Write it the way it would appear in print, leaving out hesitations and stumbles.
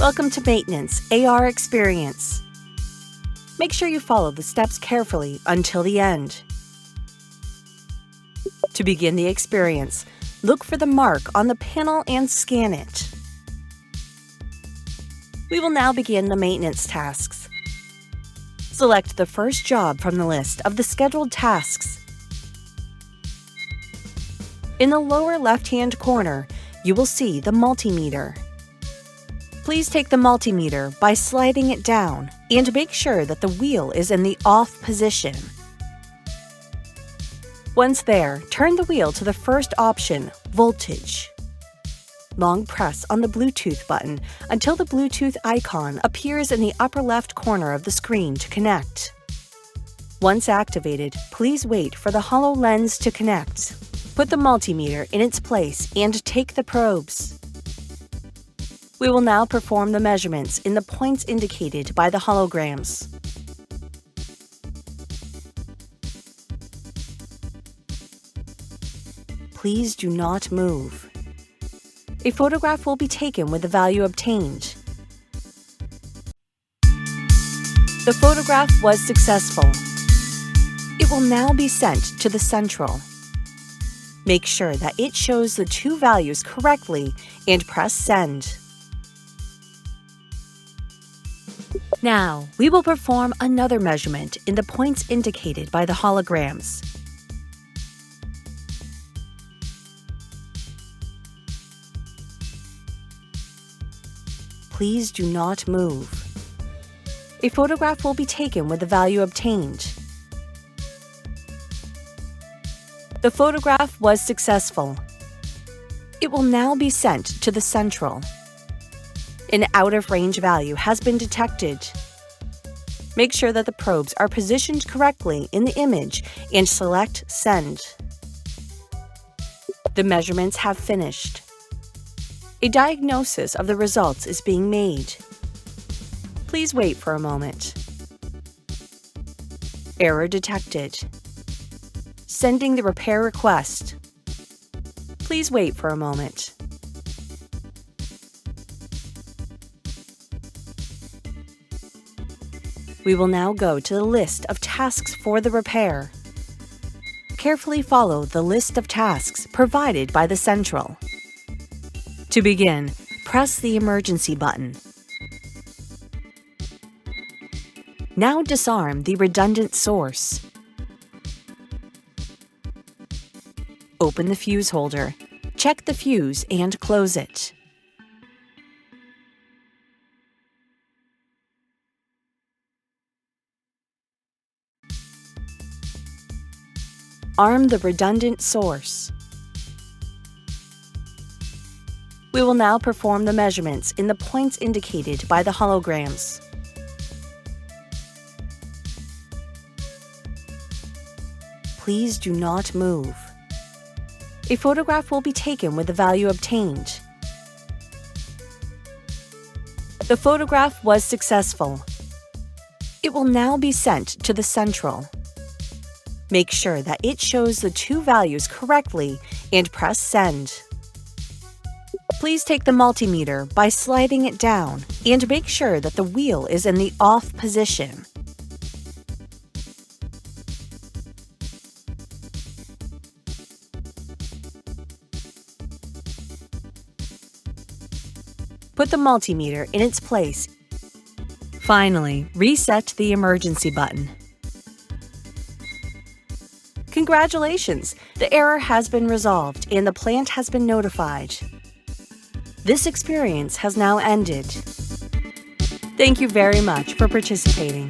Welcome to Maintenance AR Experience. Make sure you follow the steps carefully until the end. To begin the experience, look for the mark on the panel and scan it. We will now begin the maintenance tasks. Select the first job from the list of the scheduled tasks. In the lower left-hand corner, you will see the multimeter. Please take the multimeter by sliding it down and make sure that the wheel is in the off position. Once there, turn the wheel to the first option, Voltage. Long press on the Bluetooth button until the Bluetooth icon appears in the upper left corner of the screen to connect. Once activated, please wait for the HoloLens to connect. Put the multimeter in its place and take the probes. We will now perform the measurements in the points indicated by the holograms. Please do not move. A photograph will be taken with the value obtained. The photograph was successful. It will now be sent to the central. Make sure that it shows the two values correctly and press Send. Now, we will perform another measurement in the points indicated by the holograms. Please do not move. A photograph will be taken with the value obtained. The photograph was successful. It will now be sent to the central. An out-of-range value has been detected. Make sure that the probes are positioned correctly in the image and select Send. The measurements have finished. A diagnosis of the results is being made. Please wait for a moment. Error detected. Sending the repair request. Please wait for a moment. We will now go to the list of tasks for the repair. Carefully follow the list of tasks provided by the central. To begin, press the emergency button. Now disarm the redundant source. Open the fuse holder. Check the fuse and close it. Arm the redundant source. We will now perform the measurements in the points indicated by the holograms. Please do not move. A photograph will be taken with the value obtained. The photograph was successful. It will now be sent to the central. Make sure that it shows the two values correctly and press Send. Please take the multimeter by sliding it down and make sure that the wheel is in the off position. Put the multimeter in its place. Finally, reset the emergency button. Congratulations! The error has been resolved and the plant has been notified. This experience has now ended. Thank you very much for participating.